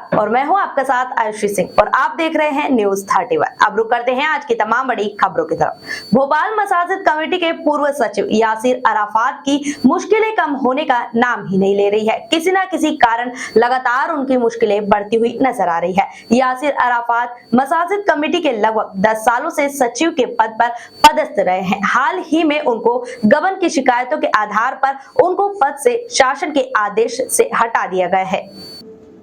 नमस्कार और मैं हूं आपके साथ आयुषी सिंह और आप देख रहे हैं न्यूज 31। अब रुक करते हैं आज की तमाम बड़ी खबरों की तरफ। भोपाल मसाजिद कमेटी के पूर्व सचिव यासिर अराफात की मुश्किलें कम होने का नाम ही नहीं ले रही है। किसी न किसी कारण लगातार उनकी मुश्किलें बढ़ती हुई नजर आ रही है। यासिर अराफात मसाजिद कमेटी के लगभग 10 सालों से सचिव के पद पर पदस्थ रहे हैं। हाल ही में उनको गबन की शिकायतों के आधार पर उनको पद से शासन के आदेश से हटा दिया गया है।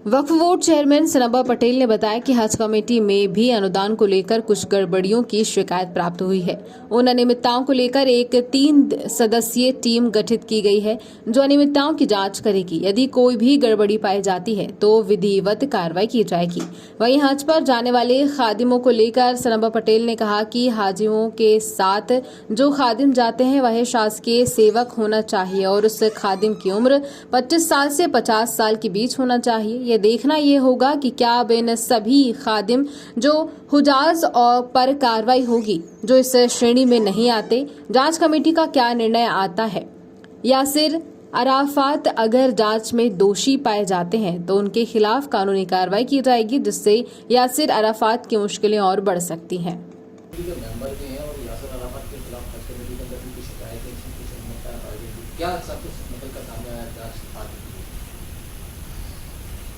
वक्फ बोर्ड चेयरमैन सनबा पटेल ने बताया कि हज कमेटी में भी अनुदान को लेकर कुछ गड़बड़ियों की शिकायत प्राप्त हुई है। उन अनियमितताओं को लेकर एक 3 सदस्यीय टीम गठित की गई है जो अनियमितताओं की जांच करेगी। यदि कोई भी गड़बड़ी पाई जाती है तो विधिवत कार्रवाई की जाएगी। वहीं हज पर जाने वाले खादिमों को लेकर सनबा पटेल ने कहा कि हाजियों के साथ जो खादिम जाते हैं वह शासकीय सेवक होना चाहिए और उस खादिम की उम्र 25 साल से 50 साल के बीच होना चाहिए। ये देखना ये होगा कि क्या अब इन सभी खादिम जो हुजाज और पर कार्रवाई होगी जो इस श्रेणी में नहीं आते। जांच कमेटी का क्या निर्णय आता है। यासिर अराफात अगर जांच में दोषी पाए जाते हैं तो उनके खिलाफ कानूनी कार्रवाई की जाएगी जिससे यासिर अराफात की मुश्किलें और बढ़ सकती हैं।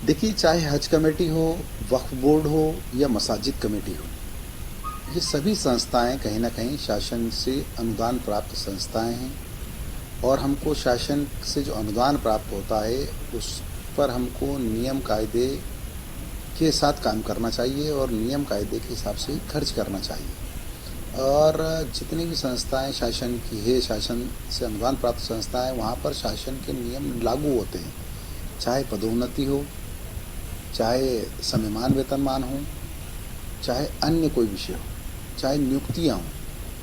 देखिए, चाहे हज कमेटी हो, वक्फ बोर्ड हो या मसाजिद कमेटी हो, ये सभी संस्थाएं कहीं ना कहीं शासन से अनुदान प्राप्त संस्थाएं हैं और हमको शासन से जो अनुदान प्राप्त होता है उस पर हमको नियम कायदे के साथ काम करना चाहिए और नियम कायदे के हिसाब से ही खर्च करना चाहिए। और जितनी भी संस्थाएं शासन की है, शासन से अनुदान प्राप्त संस्थाएं, वहाँ पर शासन के नियम लागू होते हैं, चाहे पदोन्नति हो, चाहे समयमान वेतनमान हो, चाहे अन्य कोई विषय हो, चाहे नियुक्तियां हों,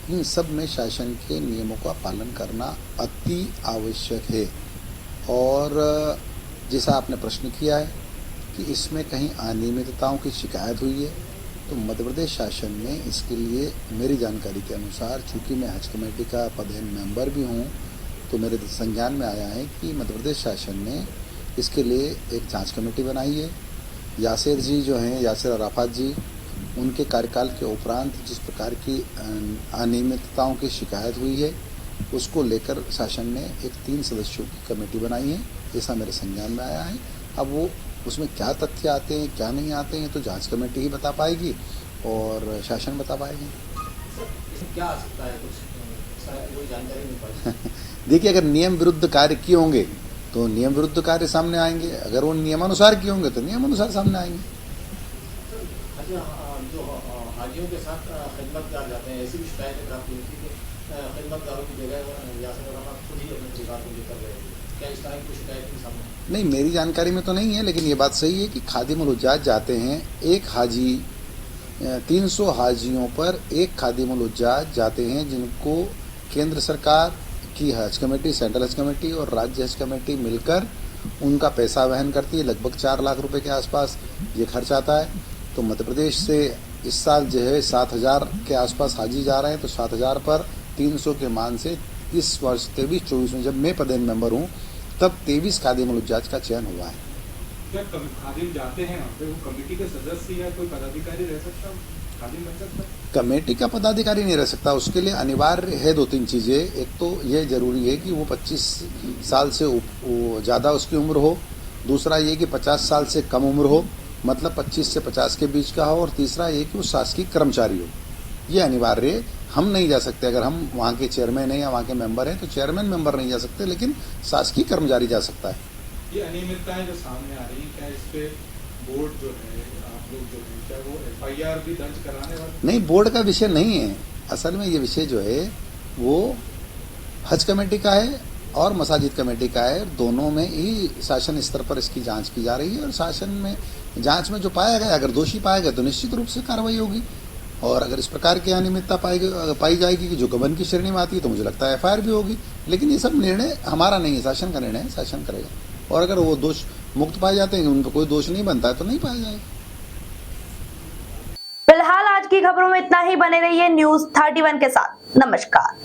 इन सब में शासन के नियमों का पालन करना अति आवश्यक है। और जैसा आपने प्रश्न किया है कि इसमें कहीं अनियमितताओं की शिकायत हुई है, तो मध्य प्रदेश शासन ने इसके लिए मेरी जानकारी के अनुसार, चूँकि मैं हज कमेटी का पदेन मेंबर भी हूँ, तो मेरे संज्ञान में आया है कि मध्य प्रदेश शासन ने इसके लिए एक जांच कमेटी बनाई है। यासिर जी जो हैं, यासिर अराफात जी, उनके कार्यकाल के उपरांत जिस प्रकार की अनियमितताओं की शिकायत हुई है उसको लेकर शासन ने एक 3 सदस्यों की कमेटी बनाई है, ऐसा मेरे संज्ञान में आया है। अब वो उसमें क्या तथ्य आते हैं क्या नहीं आते हैं तो जांच कमेटी ही बता पाएगी और शासन बता पाएगी। क्या आ सकता है, कुछ कोई जानकारी नहीं पाई। देखिए, अगर नियम विरुद्ध कार्य किए होंगे तो नियम विरुद्ध कार्य सामने आएंगे, अगर वो नियमानुसार किए होंगे तो नियमानुसार सामने आएंगे। जो हाजियों के साथ खिदमतगार जाते हैं, ऐसी भी शिकायतें प्राप्त हुई थी कि खिदमतगारों की जगह यासिर अराफात खुद ही अपने परिवार को लेकर गए। क्या इस तरह की शिकायत की सामने? नहीं, मेरी जानकारी में तो नहीं है, लेकिन ये बात सही है कि खादिमुल हुज्जाज जाते हैं। एक हाजी 300 हाजियों पर एक खादिमुल हुज्जाज जाते हैं जिनको केंद्र सरकार की हज कमेटी, सेंट्रल हज कमेटी और राज्य हज कमेटी मिलकर उनका पैसा वहन करती है। लगभग 4 लाख रुपए के आसपास ये खर्च आता है। तो मध्य प्रदेश से इस साल जो है 7,000 के आसपास हाजी जा रहे हैं, तो 7,000 पर 300 के मान से इस वर्ष 23-24 में जब मैं पदेन मेंबर हूँ तब 23 खादिमुल हुज्जाज का चयन हुआ है। क्या खादिम जाते हैं वो कमेटी के सदस्य या कोई पदाधिकारी रह सकता है? कमेटी का पदाधिकारी नहीं रह सकता, उसके लिए अनिवार्य है 2-3 चीजें। एक तो ये जरूरी है कि वो 25 साल से ज्यादा उसकी उम्र हो, दूसरा ये कि 50 साल से कम उम्र हो, मतलब 25 से 50 के बीच का हो, और तीसरा ये कि वो शासकीय कर्मचारी हो। ये अनिवार्य है। हम नहीं जा सकते, अगर हम वहाँ के चेयरमैन हैं या वहाँ के मेंबर हैं तो चेयरमैन मेंबर नहीं जा सकते, लेकिन शासकीय कर्मचारी जा सकता है। ये अनियमितताएं जो सामने आ रही है, क्या इस पे बोर्ड जो है, आप लोग जो है, क्या वो FIR भी दर्ज कराने वाले? नहीं, बोर्ड का विषय नहीं है। असल में ये विषय जो है वो हज कमेटी का है और मसाजिद कमेटी का है। दोनों में ही शासन स्तर पर इसकी जांच की जा रही है और शासन में जांच में जो पाया गया, अगर दोषी पाया गया तो निश्चित रूप से कार्रवाई होगी। और अगर इस प्रकार की अनियमितता पाई जाएगी कि जो गबन की श्रेणी में आती है तो मुझे लगता है FIR भी होगी। लेकिन ये सब निर्णय हमारा नहीं है, शासन का निर्णय है, शासन करेगा। और अगर वो दोष मुक्त पाए जाते हैं, उन पर कोई दोष नहीं बनता है तो नहीं पाया जाएगा। फिलहाल आज की खबरों में इतना ही। बने रहिए न्यूज 31 के साथ। नमस्कार।